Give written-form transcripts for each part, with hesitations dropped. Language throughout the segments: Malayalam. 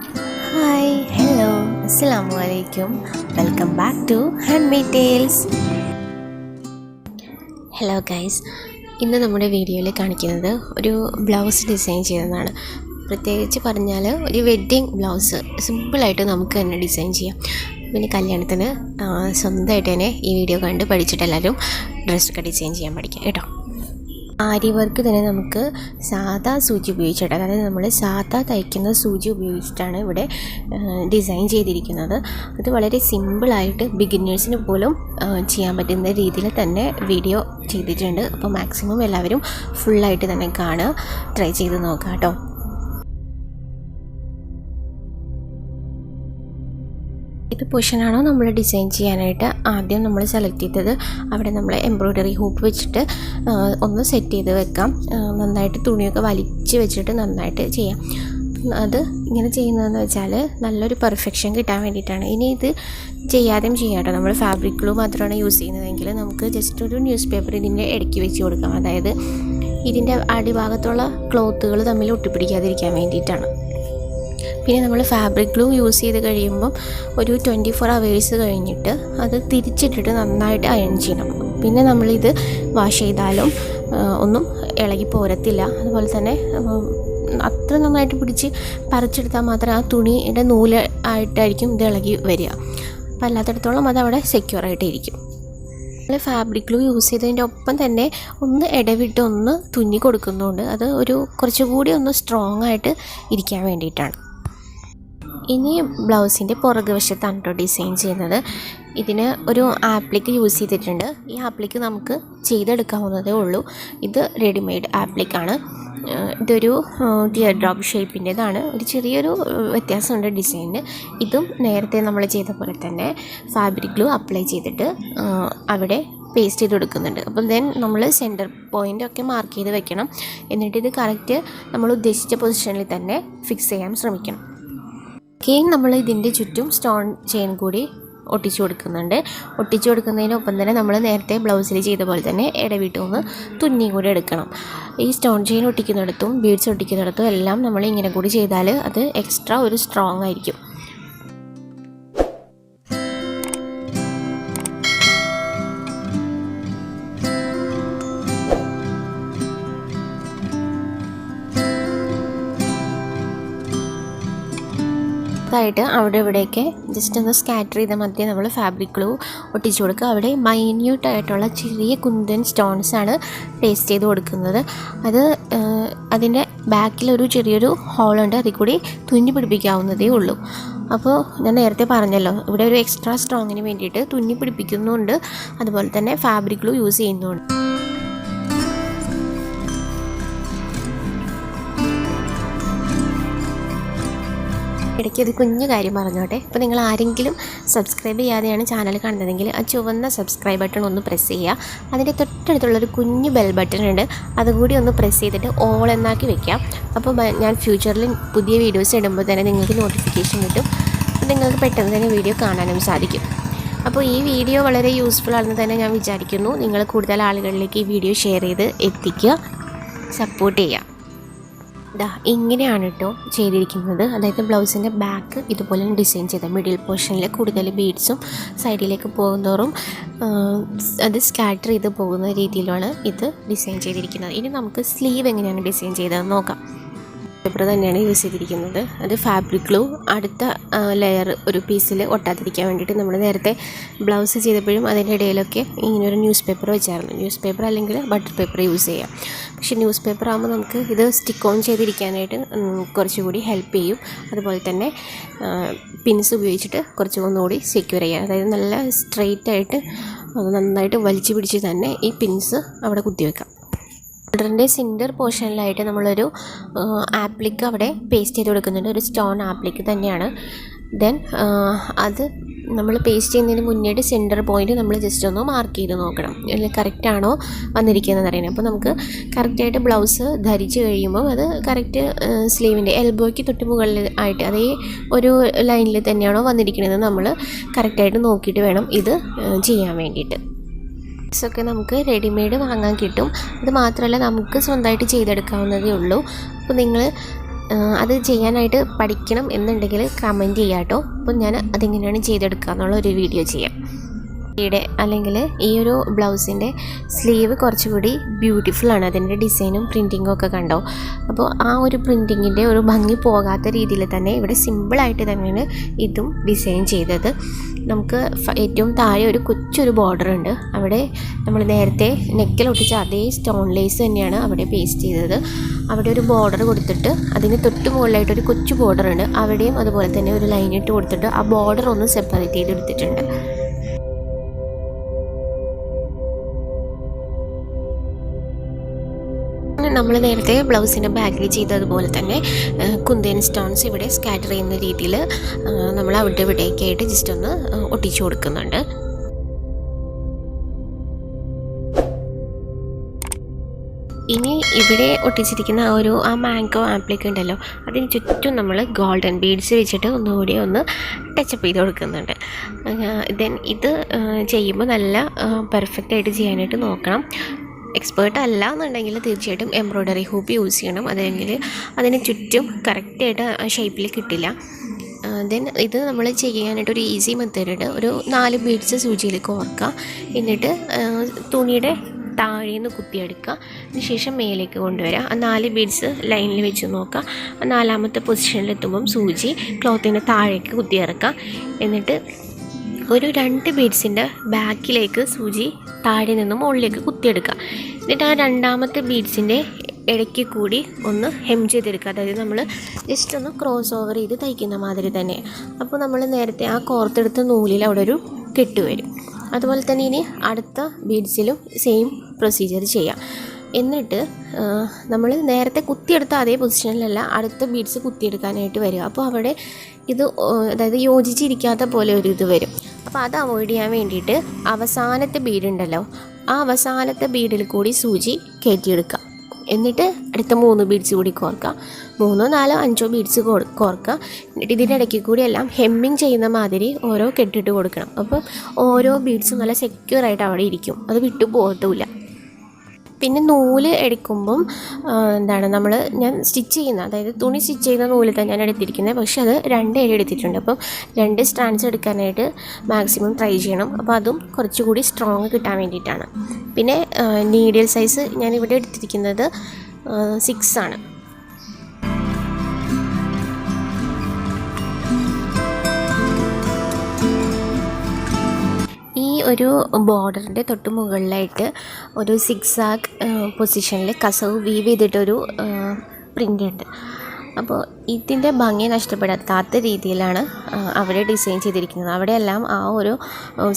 Hi, hello, Assalamualaikum. Welcome back to Handmade Tales. Hello guys. ഇന്ന് നമ്മുടെ വീഡിയോയിൽ കാണിക്കുന്നത് ഒരു ബ്ലൗസ് ഡിസൈൻ ചെയ്തതാണ്. പ്രത്യേകിച്ച് പറഞ്ഞാൽ ഒരു വെഡ്ഡിങ് ബ്ലൗസ് സിമ്പിളായിട്ട് നമുക്ക് തന്നെ ഡിസൈൻ ചെയ്യാം. പിന്നെ കല്യാണത്തിന് സ്വന്തമായിട്ട് തന്നെ ഈ വീഡിയോ കണ്ട് പഠിച്ചിട്ട് എല്ലാവരും ഡ്രസ്സൊക്കെ ഡിസൈൻ ചെയ്യാൻ പഠിക്കാം കേട്ടോ. ആരി വർക്ക് തന്നെ നമുക്ക് സാധാ സൂചി ഉപയോഗിച്ചിട്ട്, അതായത് നമ്മൾ സാധാ തയ്ക്കുന്ന സൂചി ഉപയോഗിച്ചിട്ടാണ് ഇവിടെ ഡിസൈൻ ചെയ്തിരിക്കുന്നത്. അത് വളരെ സിമ്പിളായിട്ട് ബിഗിനേഴ്സിന് പോലും ചെയ്യാൻ പറ്റുന്ന രീതിയിൽ തന്നെ വീഡിയോ ചെയ്തിട്ടുണ്ട്. അപ്പോൾ മാക്സിമം എല്ലാവരും ഫുള്ളായിട്ട് തന്നെ കാണുക, ട്രൈ ചെയ്ത് നോക്കുക കേട്ടോ. ഏത് പോർഷനാണോ നമ്മൾ ഡിസൈൻ ചെയ്യാനായിട്ട് ആദ്യം നമ്മൾ സെലക്ട് ചെയ്തത്, അവിടെ നമ്മൾ എംബ്രോയിഡറി ഹൂപ്പ് വെച്ചിട്ട് ഒന്ന് സെറ്റ് ചെയ്ത് വെക്കാം. നന്നായിട്ട് തുണിയൊക്കെ വലിച്ച് വെച്ചിട്ട് നന്നായിട്ട് ചെയ്യാം. അത് ഇങ്ങനെ ചെയ്യുന്നതെന്ന് വെച്ചാൽ നല്ലൊരു പെർഫെക്ഷൻ കിട്ടാൻ വേണ്ടിയിട്ടാണ്. ഇനി ഇത് ചെയ്യാതെയും ചെയ്യാം കേട്ടോ. നമ്മൾ ഫാബ്രിക് ഗ്ലൂ മാത്രമാണ് യൂസ് ചെയ്യുന്നതെങ്കിൽ നമുക്ക് ജസ്റ്റ് ഒരു ന്യൂസ് പേപ്പർ ഇതിൻ്റെ ഇടയ്ക്ക് വെച്ച് കൊടുക്കാം. അതായത് ഇതിൻ്റെ അടിഭാഗത്തുള്ള ക്ലോത്തുകൾ തമ്മിൽ ഒട്ടിപ്പിടിക്കാതിരിക്കാൻ വേണ്ടിയിട്ടാണ്. പിന്നെ നമ്മൾ ഫാബ്രിക് ഗ്ലൂ യൂസ് ചെയ്ത് കഴിയുമ്പം ഒരു 24 hours കഴിഞ്ഞിട്ട് അത് തിരിച്ചിട്ടിട്ട് നന്നായിട്ട് അയൺ ചെയ്യണം. പിന്നെ നമ്മളിത് വാഷ് ചെയ്താലും ഒന്നും ഇളകി പോരത്തില്ല. അതുപോലെ തന്നെ അത്ര നന്നായിട്ട് പിടിച്ച് പറിച്ചെടുത്താൽ മാത്രമേ ആ തുണിയുടെ നൂല് ആയിട്ടായിരിക്കും ഇത് ഇളകി വരിക. അപ്പോൾ അല്ലാത്തടത്തോളം അതവിടെ സെക്യൂറായിട്ട് ഇരിക്കും. നമ്മൾ ഫാബ്രിക് ഗ്ലൂ യൂസ് ചെയ്തതിൻ്റെ ഒപ്പം തന്നെ ഒന്ന് ഇടവിട്ട് ഒന്ന് തുന്നി കൊടുക്കുന്നുണ്ട്. അത് ഒരു കുറച്ചുകൂടി ഒന്ന് സ്ട്രോങ് ആയിട്ട് ഇരിക്കാൻ വേണ്ടിയിട്ടാണ്. ഇനി ബ്ലൗസിൻ്റെ പുറകു വശത്താണ് കേട്ടോ ഡിസൈൻ ചെയ്യുന്നത്. ഇതിന് ഒരു ആപ്ലിക്ക് യൂസ് ചെയ്തിട്ടുണ്ട്. ഈ ആപ്ലിക്ക് നമുക്ക് ചെയ്തെടുക്കാവുന്നതേ ഉള്ളൂ. ഇത് റെഡിമെയ്ഡ് ആപ്ലിക്കാണ്. ഇതൊരു ടിയർ ഡ്രോപ്പ് ഷേപ്പിൻ്റേതാണ്. ഒരു ചെറിയൊരു വ്യത്യാസമുണ്ട് ഡിസൈനിന്. ഇതും നേരത്തെ നമ്മൾ ചെയ്ത പോലെ തന്നെ ഫാബ്രിക് ഗ്ലൂ അപ്ലൈ ചെയ്തിട്ട് അവിടെ പേസ്റ്റ് ചെയ്ത് കൊടുക്കുന്നുണ്ട്. അപ്പം ദെൻ നമ്മൾ സെൻറ്റർ പോയിൻ്റൊക്കെ മാർക്ക് ചെയ്ത് വെക്കണം. എന്നിട്ടിത് കറക്റ്റ് നമ്മൾ ഉദ്ദേശിച്ച പൊസിഷനിൽ തന്നെ ഫിക്സ് ചെയ്യാൻ ശ്രമിക്കണം. നമ്മൾ ഇതിൻ്റെ ചുറ്റും സ്റ്റോൺ ചെയിൻ കൂടി ഒട്ടിച്ചു കൊടുക്കുന്നുണ്ട്. ഒട്ടിച്ചു കൊടുക്കുന്നതിനൊപ്പം തന്നെ നമ്മൾ നേരത്തെ ബ്ലൗസിൽ ചെയ്ത പോലെ തന്നെ ഇടവിട്ടൊന്ന് തുന്നി കൂടി എടുക്കണം. ഈ സ്റ്റോൺ ചെയിൻ ഒട്ടിക്കുന്നിടത്തും ബീഡ്സ് ഒട്ടിക്കുന്നിടത്തും എല്ലാം നമ്മൾ ഇങ്ങനെ കൂടി ചെയ്താൽ അത് എക്സ്ട്രാ ഒരു സ്ട്രോങ് ആയിരിക്കും. ായിട്ട് അവിടെ ഇവിടെയൊക്കെ ജസ്റ്റ് ഒന്ന് സ്കാറ്റർ ചെയ്ത മധ്യേ നമ്മൾ ഫാബ്രിക് ഗ്ലൂ ഒട്ടിച്ചു കൊടുക്കുക. അവിടെ മൈന്യൂട്ടായിട്ടുള്ള ചെറിയ കുന്തൻ സ്റ്റോൺസാണ് പേസ്റ്റ് ചെയ്ത് കൊടുക്കുന്നത്. അത് അതിൻ്റെ ബാക്കിലൊരു ചെറിയൊരു ഹോളുണ്ട്, അതിൽ കൂടി തുന്നി പിടിപ്പിക്കാവുന്നതേ ഉള്ളൂ. അപ്പോൾ ഞാൻ നേരത്തെ പറഞ്ഞല്ലോ, ഇവിടെ ഒരു എക്സ്ട്രാ സ്ട്രോങ്ങിന് വേണ്ടിയിട്ട് തുന്നി പിടിപ്പിക്കുന്നുണ്ട്, അതുപോലെ തന്നെ ഫാബ്രിക് ഗ്ലൂ യൂസ് ചെയ്യുന്നുണ്ട്. ഇടയ്ക്ക് ഒരു കുഞ്ഞു കാര്യം പറഞ്ഞോട്ടെ. ഇപ്പോൾ നിങ്ങൾ ആരെങ്കിലും സബ്സ്ക്രൈബ് ചെയ്യാതെയാണ് ചാനൽ കാണുന്നതെങ്കിൽ ആ ചുവന്ന സബ്സ്ക്രൈബ് ബട്ടൺ ഒന്ന് പ്രസ് ചെയ്യുക. അതിൻ്റെ തൊട്ടടുത്തുള്ളൊരു കുഞ്ഞു ബെൽ ബട്ടൺ ഉണ്ട്, അതുകൂടി ഒന്ന് പ്രസ് ചെയ്തിട്ട് ഓൾ എന്നാക്കി വെക്കാം. അപ്പോൾ ഞാൻ ഫ്യൂച്ചറിൽ പുതിയ വീഡിയോസ് ഇടുമ്പോൾ തന്നെ നിങ്ങൾക്ക് നോട്ടിഫിക്കേഷൻ കിട്ടും. അപ്പോൾ നിങ്ങൾക്ക് പെട്ടെന്ന് തന്നെ വീഡിയോ കാണാനും സാധിക്കും. അപ്പോൾ ഈ വീഡിയോ വളരെ യൂസ്ഫുൾ ആണെന്ന് തന്നെ ഞാൻ വിചാരിക്കുന്നു. നിങ്ങൾ കൂടുതൽ ആളുകളിലേക്ക് ഈ വീഡിയോ ഷെയർ ചെയ്ത് എത്തിക്കുക, സപ്പോർട്ട് ചെയ്യുക. ഇങ്ങനെയാണ് കേട്ടോ ചെയ്തിരിക്കുന്നത്. അതായത് ബ്ലൗസിൻ്റെ ബാക്ക് ഇതുപോലെ ഡിസൈൻ ചെയ്ത മിഡിൽ പോർഷനിൽ കൂടുതൽ ബീഡ്സും സൈഡിലേക്ക് പോകുന്നതോറും അത് സ്കാറ്റർ ചെയ്ത് പോകുന്ന രീതിയിലാണ് ഇത് ഡിസൈൻ ചെയ്തിരിക്കുന്നത്. ഇനി നമുക്ക് സ്ലീവ് എങ്ങനെയാണ് ഡിസൈൻ ചെയ്തതെന്ന് നോക്കാം. പേപ്പർ തന്നെയാണ് യൂസ് ചെയ്തിരിക്കുന്നത്. അത് ഫാബ്രിക് ഗ്ലൂ അടുത്ത ലെയർ ഒരു പീസിൽ ഒട്ടാതിരിക്കാൻ വേണ്ടിയിട്ട് നമ്മൾ നേരത്തെ ബ്ലൗസ് ചെയ്തപ്പോഴും അതിൻ്റെ ഇടയിലൊക്കെ ഇങ്ങനെ ഒരു ന്യൂസ് പേപ്പർ വെച്ചായിരുന്നു. ന്യൂസ് പേപ്പർ അല്ലെങ്കിൽ ബട്ടർ പേപ്പർ യൂസ് ചെയ്യാം. പക്ഷേ ന്യൂസ് പേപ്പർ ആകുമ്പോൾ നമുക്ക് ഇത് സ്റ്റിക്ക് ഓൺ ചെയ്തിരിക്കാനായിട്ട് കുറച്ചുകൂടി ഹെൽപ്പ് ചെയ്യും. അതുപോലെ തന്നെ പിൻസ് ഉപയോഗിച്ചിട്ട് കുറച്ചുകൂടി സെക്യൂർ ചെയ്യാം. അതായത് നല്ല സ്ട്രെയിറ്റ് ആയിട്ട് നന്നായിട്ട് വലിച്ചു പിടിച്ച് തന്നെ ഈ പിൻസ് അവിടെ കുത്തിവെക്കാം. ഷോൾഡറിൻ്റെ സെൻറ്റർ പോർഷനിലായിട്ട് നമ്മളൊരു ആപ്ലിക്ക് അവിടെ പേസ്റ്റ് ചെയ്ത് കൊടുക്കുന്നുണ്ട്. ഒരു സ്റ്റോൺ ആപ്ലിക്ക് തന്നെയാണ്. ദെൻ അത് നമ്മൾ പേസ്റ്റ് ചെയ്യുന്നതിന് മുന്നേയിട്ട് സെൻറ്റർ പോയിൻറ്റ് നമ്മൾ ജസ്റ്റ് ഒന്ന് മാർക്ക് ചെയ്ത് നോക്കണം, അല്ലെങ്കിൽ കറക്റ്റാണോ വന്നിരിക്കുന്നതെന്ന് അറിയണം. അപ്പോൾ നമുക്ക് കറക്റ്റായിട്ട് ബ്ലൗസ് ധരിച്ച് കഴിയുമ്പോൾ അത് കറക്റ്റ് സ്ലീവിൻ്റെ എൽബോയ്ക്ക് തൊട്ട് മുകളിൽ ആയിട്ട് അതേ ഒരു ലൈനിൽ തന്നെയാണോ വന്നിരിക്കുന്നതെന്ന് നമ്മൾ കറക്റ്റായിട്ട് നോക്കിയിട്ട് വേണം ഇത് ചെയ്യാൻ വേണ്ടിയിട്ട്. ഒക്കെ നമുക്ക് റെഡിമെയ്ഡ് വാങ്ങാൻ കിട്ടും. അത് മാത്രമല്ല നമുക്ക് സ്വന്തമായിട്ട് ചെയ്തെടുക്കാവുന്നതേ ഉള്ളൂ. അപ്പോൾ നിങ്ങൾ അത് ചെയ്യാനായിട്ട് പഠിക്കണം എന്നുണ്ടെങ്കിൽ കമൻറ്റ് ചെയ്യാം കേട്ടോ. അപ്പോൾ ഞാൻ അതെങ്ങനെയാണ് ചെയ്തെടുക്കുക എന്നുള്ള ഒരു വീഡിയോ ചെയ്യാം. അല്ലെങ്കിൽ ഈ ഒരു ബ്ലൗസിൻ്റെ സ്ലീവ് കുറച്ചുകൂടി ബ്യൂട്ടിഫുള്ളാണ്. അതിൻ്റെ ഡിസൈനും പ്രിൻറ്റിങ്ങും ഒക്കെ കണ്ടോ. അപ്പോൾ ആ ഒരു പ്രിൻറ്റിങ്ങിൻ്റെ ഒരു ഭംഗി പോകാത്ത രീതിയിൽ തന്നെ ഇവിടെ സിമ്പിളായിട്ട് തന്നെയാണ് ഇതും ഡിസൈൻ ചെയ്തത്. നമുക്ക് ഏറ്റവും താഴെ ഒരു കൊച്ചൊരു ബോർഡർ ഉണ്ട്. അവിടെ നമ്മൾ നേരത്തെ നെക്കിൽ ഒട്ടിച്ച അതേ സ്റ്റോൺ ലേസ് തന്നെയാണ് അവിടെ പേസ്റ്റ് ചെയ്തത്. അവിടെ ഒരു ബോർഡർ കൊടുത്തിട്ട് അതിന് തൊട്ട് മുകളിലായിട്ട് ഒരു കൊച്ചു ബോർഡർ ഉണ്ട്. അവിടെയും അതുപോലെ തന്നെ ഒരു ലൈൻ ഇട്ട് കൊടുത്തിട്ട് ആ ബോർഡർ ഒന്ന് സെപ്പറേറ്റ് ചെയ്തെടുത്തിട്ടുണ്ട്. നമ്മൾ നേരത്തെ ബ്ലൗസിൻ്റെ ബാക്കിൽ ചെയ്തതുപോലെ തന്നെ കുന്തൻ സ്റ്റോൺസ് ഇവിടെ സ്കാറ്റർ ചെയ്യുന്ന രീതിയിൽ നമ്മൾ അവിടെ ഇവിടേക്കായിട്ട് ജസ്റ്റ് ഒന്ന് ഒട്ടിച്ചു കൊടുക്കുന്നുണ്ട്. ഇനി ഇവിടെ ഒട്ടിച്ചിരിക്കുന്ന ആ മാംഗോ ആപ്ലിക്ക് ഉണ്ടല്ലോ, അതിന് ചുറ്റും നമ്മൾ ഗോൾഡൻ ബീഡ്സ് വെച്ചിട്ട് ഒന്നുകൂടി ഒന്ന് ടച്ചപ്പ് ചെയ്ത് കൊടുക്കുന്നുണ്ട്. ദെൻ ഇത് ചെയ്യുമ്പോൾ നല്ല പെർഫെക്റ്റായിട്ട് ചെയ്യാനായിട്ട് നോക്കണം. എക്സ്പേർട്ട് അല്ല എന്നുണ്ടെങ്കിൽ തീർച്ചയായിട്ടും എംബ്രോയ്ഡറി ഹൂപ്പ് യൂസ് ചെയ്യണം. അതെങ്കിൽ അതിന് ചുറ്റും കറക്റ്റായിട്ട് ആ ഷേപ്പിൽ കിട്ടില്ല. ദെൻ ഇത് നമ്മൾ ചെയ്യാനായിട്ട് ഒരു ഈസി മെത്തേഡ് ഉണ്ട്. ഒരു 4 ബീഡ്സ് സൂചിയിൽ കോർക്കുക, എന്നിട്ട് തുണിയുടെ താഴേന്ന് കുത്തിയെടുക്കുക, അതിനുശേഷം മേലേക്ക് കൊണ്ടുവരിക. ആ 4 ബീഡ്സ് ലൈനിൽ വെച്ച് നോക്കുക. ആ 4ാമത്തെ പൊസിഷനിലെത്തുമ്പം സൂചി ക്ലോത്തിൻ്റെ താഴേക്ക് കുത്തിയിറക്കുക. എന്നിട്ട് ഒരു 2 ബീഡ്സിൻ്റെ ബാക്കിലേക്ക് സൂചി താഴെ നിന്നും മുകളിലേക്ക് കുത്തിയെടുക്കുക. എന്നിട്ട് ആ 2ാമത്തെ ബീഡ്സിൻ്റെ ഇടയ്ക്ക് കൂടി ഒന്ന് ഹെം ചെയ്തെടുക്കുക. അതായത് നമ്മൾ ജസ്റ്റ് ഒന്ന് ക്രോസ് ഓവർ ചെയ്ത് തയ്ക്കുന്ന മാതിരി തന്നെ. അപ്പോൾ നമ്മൾ നേരത്തെ ആ കോർത്തെടുത്ത നൂലിൽ അവിടെ ഒരു കെട്ട് വരും. അതുപോലെ തന്നെ ഇനി അടുത്ത ബീഡ്സിലും സെയിം പ്രൊസീജിയർ ചെയ്യാം. എന്നിട്ട് നമ്മൾ നേരത്തെ കുത്തിയെടുത്ത അതേ പൊസിഷനിലല്ല അടുത്ത ബീഡ്സ് കുത്തിയെടുക്കാനായിട്ട് വരിക. അപ്പോൾ അവിടെ ഇത് അതായത് യോജിച്ചിരിക്കാത്ത പോലെ ഒരു ഇത് വരും. അപ്പോൾ അത് അവോയ്ഡ് ചെയ്യാൻ വേണ്ടിയിട്ട് അവസാനത്തെ ബീഡ് ഉണ്ടല്ലോ, ആ അവസാനത്തെ ബീഡിൽ കൂടി സൂചി കയറ്റിയെടുക്കുക. എന്നിട്ട് അടുത്ത 3 ബീഡ്സ് കൂടി കോർക്കുക. 3, 4, 5 ബീഡ്സ് കോർക്കുക. എന്നിട്ട് ഇതിൻ്റെ ഇടയ്ക്ക് കൂടി എല്ലാം ഹെമ്മിങ് ചെയ്യുന്ന മാതിരി ഓരോ കെട്ടിട്ട് കൊടുക്കണം. അപ്പോൾ ഓരോ ബീഡ്സും നല്ല സെക്യൂറായിട്ട് അവിടെ ഇരിക്കും, അത് വിട്ടു പോകത്തുമില്ല. പിന്നെ നൂല് എടുക്കുമ്പം ഞാൻ സ്റ്റിച്ച് ചെയ്യുന്ന, അതായത് തുണി സ്റ്റിച്ച് ചെയ്യുന്ന നൂല് തന്നെയാണ് എടുത്തിരിക്കുന്നത്. പക്ഷെ അത് 2 ഏഴ് എടുത്തിട്ടുണ്ട്. അപ്പം 2 സ്ട്രാൻഡ്സ് എടുക്കാനായിട്ട് മാക്സിമം ട്രൈ ചെയ്യണം. അപ്പോൾ അതും കുറച്ചുകൂടി സ്ട്രോങ് കിട്ടാൻ വേണ്ടിയിട്ടാണ്. പിന്നെ നീഡിൽ സൈസ് ഞാനിവിടെ എടുത്തിരിക്കുന്നത് 6 ആണ്. ഈ ഒരു ബോർഡറിൻ്റെ തൊട്ട് മുകളിലായിട്ട് ഒരു സിക്സാഗ് പൊസിഷനിൽ കസവ് വീവ് ചെയ്തിട്ടൊരു പ്രിൻ്റ് ഉണ്ട്. അപ്പോൾ ഇതിൻ്റെ ഭംഗി നഷ്ടപ്പെടാത്ത രീതിയിലാണ് അവിടെ ഡിസൈൻ ചെയ്തിരിക്കുന്നത്. അവിടെയെല്ലാം ആ ഒരു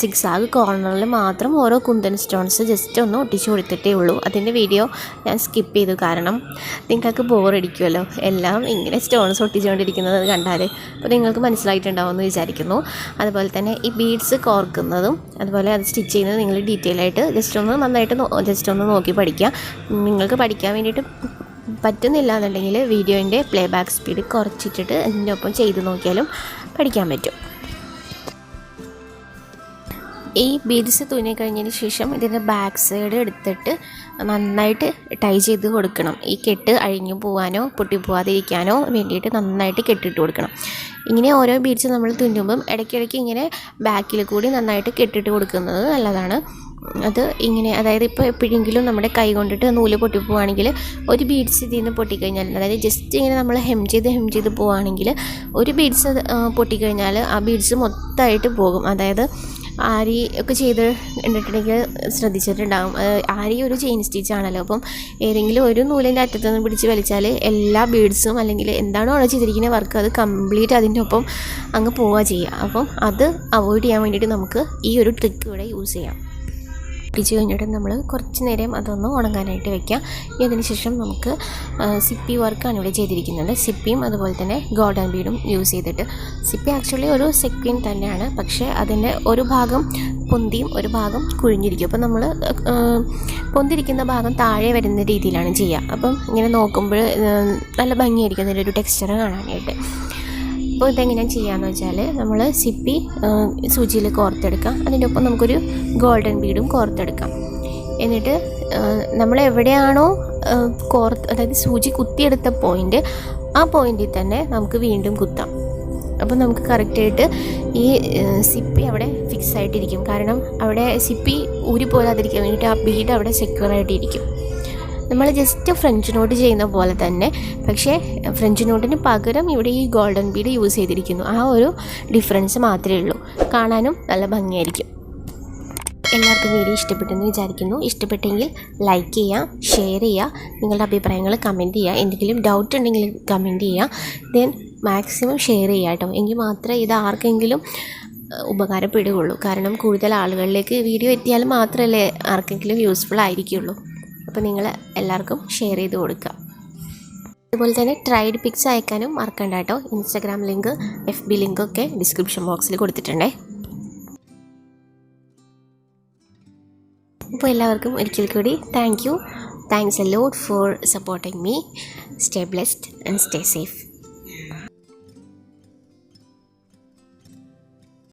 സിക്സാഗ് കോർണറിൽ മാത്രം ഓരോ കുന്തൻ സ്റ്റോൺസ് ജസ്റ്റ് ഒന്ന് ഒട്ടിച്ചു കൊടുത്തിട്ടേ ഉള്ളൂ. അതിൻ്റെ വീഡിയോ ഞാൻ സ്കിപ്പ് ചെയ്തു, കാരണം നിങ്ങൾക്ക് ബോറടിക്കുമല്ലോ എല്ലാം ഇങ്ങനെ സ്റ്റോൺസ് ഒട്ടിച്ചുകൊണ്ടിരിക്കുന്നത് കണ്ടാൽ. അപ്പോൾ നിങ്ങൾക്ക് മനസ്സിലായിട്ടുണ്ടാവുമെന്ന് വിചാരിക്കുന്നു. അതുപോലെ തന്നെ ഈ ബീഡ്സ് കോർക്കുന്നതും അതുപോലെ അത് സ്റ്റിച്ച് ചെയ്യുന്നത് നിങ്ങൾ ഡീറ്റെയിൽ ആയിട്ട് ജസ്റ്റ് ഒന്ന് നോക്കി പഠിക്കുക. നിങ്ങൾക്ക് പഠിക്കാൻ വേണ്ടിയിട്ട് പറ്റുന്നില്ല എന്നുണ്ടെങ്കിൽ വീഡിയോൻ്റെ പ്ലേ ബാക്ക് സ്പീഡ് കുറച്ചിട്ടിട്ട് അതിൻ്റെ ഒപ്പം ചെയ്ത് നോക്കിയാലും പഠിക്കാൻ പറ്റും. ഈ ബീഡ്സ് തുന്നി കഴിഞ്ഞതിന് ശേഷം ഇതിൻ്റെ ബാക്ക് സൈഡ് എടുത്തിട്ട് നന്നായിട്ട് ടൈ ചെയ്ത് കൊടുക്കണം. ഈ കെട്ട് അഴിഞ്ഞു പോകാനോ പൊട്ടിപ്പോവാതിരിക്കാനോ വേണ്ടിയിട്ട് നന്നായിട്ട് കെട്ടിട്ട് കൊടുക്കണം. ഇങ്ങനെ ഓരോ ബീഡ്സ് നമ്മൾ തുന്നുമ്പം ഇടയ്ക്കിടയ്ക്ക് ഇങ്ങനെ ബാക്കിൽ കൂടി നന്നായിട്ട് കെട്ടിട്ട് കൊടുക്കുന്നത് നല്ലതാണ്. അത് ഇങ്ങനെ, അതായത് ഇപ്പോൾ എപ്പോഴെങ്കിലും നമ്മുടെ കൈ കൊണ്ടിട്ട് നൂല് പൊട്ടിപ്പോവുകയാണെങ്കിൽ ഒരു ബീഡ്സ് ഇതിൽ നിന്ന് പൊട്ടിക്കഴിഞ്ഞാൽ, അതായത് ജസ്റ്റ് ഇങ്ങനെ നമ്മൾ ഹെം ചെയ്ത് പോവുകയാണെങ്കിൽ ഒരു ബീഡ്സ് പൊട്ടിക്കഴിഞ്ഞാൽ ആ ബീഡ്സ് മൊത്തമായിട്ട് പോകും. അതായത് ആരി ഒക്കെ ചെയ്ത് കണ്ടിട്ടുണ്ടെങ്കിൽ ശ്രദ്ധിച്ചിട്ടുണ്ടാകും. ആരി ഒരു ചെയിൻ സ്റ്റിച്ചാണല്ലോ. അപ്പം ഏതെങ്കിലും ഒരു നൂലിൻ്റെ അറ്റത്ത് നിന്ന് പിടിച്ച് വലിച്ചാൽ എല്ലാ ബീഡ്സും അല്ലെങ്കിൽ എന്താണോ അവിടെ ചെയ്തിരിക്കുന്ന വർക്ക് അത് കംപ്ലീറ്റ് അതിൻ്റെ ഒപ്പം അങ്ങ് പോവുക ചെയ്യുക. അപ്പം അത് അവോയ്ഡ് ചെയ്യാൻ വേണ്ടിയിട്ട് നമുക്ക് ഈ ഒരു ട്രിക്ക് ഇവിടെ യൂസ് ചെയ്യാം. ഒട്ടിച്ച് കഴിഞ്ഞിട്ട് നമ്മൾ കുറച്ച് നേരം അതൊന്ന് ഉണങ്ങാനായിട്ട് വെക്കാം. ഇതിന് ശേഷം നമുക്ക് സിപ്പി വർക്കാണ് ഇവിടെ ചെയ്തിരിക്കുന്നത്. സിപ്പിയും അതുപോലെ തന്നെ ഗോൾഡൻ ബീഡും യൂസ് ചെയ്തിട്ട്. സിപ്പി ആക്ച്വലി ഒരു സെക്വിൻ തന്നെയാണ്, പക്ഷേ അതിൻ്റെ ഒരു ഭാഗം പൊന്തിയും ഒരു ഭാഗം കുഴിഞ്ഞിരിക്കും. അപ്പം നമ്മൾ പൊന്തിരിക്കുന്ന ഭാഗം താഴെ വരുന്ന രീതിയിലാണ് ചെയ്യുക. അപ്പം ഇങ്ങനെ നോക്കുമ്പോൾ നല്ല ഭംഗിയായിരിക്കും അതിൻ്റെ ഒരു ടെക്സ്ചർ കാണാനായിട്ട്. അപ്പോൾ ഇതെങ്ങനെയാണ് ചെയ്യാമെന്ന് വെച്ചാൽ നമ്മൾ സിപ്പി സൂചിയിൽ കോർത്തെടുക്കാം. അതിൻ്റെ ഒപ്പം നമുക്കൊരു ഗോൾഡൻ ബീഡും കോർത്തെടുക്കാം. എന്നിട്ട് നമ്മൾ എവിടെയാണോ അതായത് സൂചി കുത്തിയെടുത്ത പോയിൻ്റ് ആ പോയിന്റിൽ തന്നെ നമുക്ക് വീണ്ടും കുത്താം. അപ്പോൾ നമുക്ക് കറക്റ്റായിട്ട് ഈ സിപ്പി അവിടെ ഫിക്സ് ആയിട്ടിരിക്കും. കാരണം അവിടെ സിപ്പി ഊരി പോരാതിരിക്കാൻ വേണ്ടിയിട്ട് ആ ബീഡ് അവിടെ സെക്യൂർ ആയിട്ടിരിക്കും. നമ്മൾ ജസ്റ്റ് ഫ്രഞ്ച് നോട്ട് ചെയ്യുന്ന പോലെ തന്നെ, പക്ഷേ ഫ്രഞ്ച് നോട്ടിന് പകരം ഇവിടെ ഈ ഗോൾഡൻ ബീഡ് യൂസ് ചെയ്തിരിക്കുന്നു. ആ ഒരു ഡിഫറൻസ് മാത്രമേ ഉള്ളൂ. കാണാനും നല്ല ഭംഗിയായിരിക്കും. എല്ലാവർക്കും വീഡിയോ ഇഷ്ടപ്പെട്ടെന്ന് വിചാരിക്കുന്നു. ഇഷ്ടപ്പെട്ടെങ്കിൽ ലൈക്ക് ചെയ്യുക, ഷെയർ ചെയ്യുക, നിങ്ങളുടെ അഭിപ്രായങ്ങൾ കമൻറ്റ് ചെയ്യുക. എന്തെങ്കിലും ഡൗട്ട് ഉണ്ടെങ്കിൽ കമൻറ്റ് ചെയ്യുക. ദെൻ മാക്സിമം ഷെയർ ചെയ്യുക കേട്ടോ. എങ്കിൽ മാത്രമേ ഇത് ആർക്കെങ്കിലും ഉപകാരപ്പെടുകയുള്ളൂ. കാരണം കൂടുതൽ ആളുകളിലേക്ക് വീഡിയോ എത്തിയാൽ മാത്രമല്ലേ ആർക്കെങ്കിലും യൂസ്ഫുൾ ആയിരിക്കുള്ളൂ. അപ്പോൾ നിങ്ങൾ എല്ലാവർക്കും ഷെയർ ചെയ്ത് കൊടുക്കുക. അതുപോലെ തന്നെ ട്രൈഡ് പിക്സ് അയക്കാനും മറക്കണ്ട കേട്ടോ. ഇൻസ്റ്റാഗ്രാം ലിങ്ക്, FB ലിങ്കൊക്കെ ഡിസ്ക്രിപ്ഷൻ ബോക്സിൽ കൊടുത്തിട്ടുണ്ടേ. അപ്പോൾ എല്ലാവർക്കും ഒരിക്കൽ കൂടി thank you. Thanks a lot four supporting me. Stay blessed and stay safe.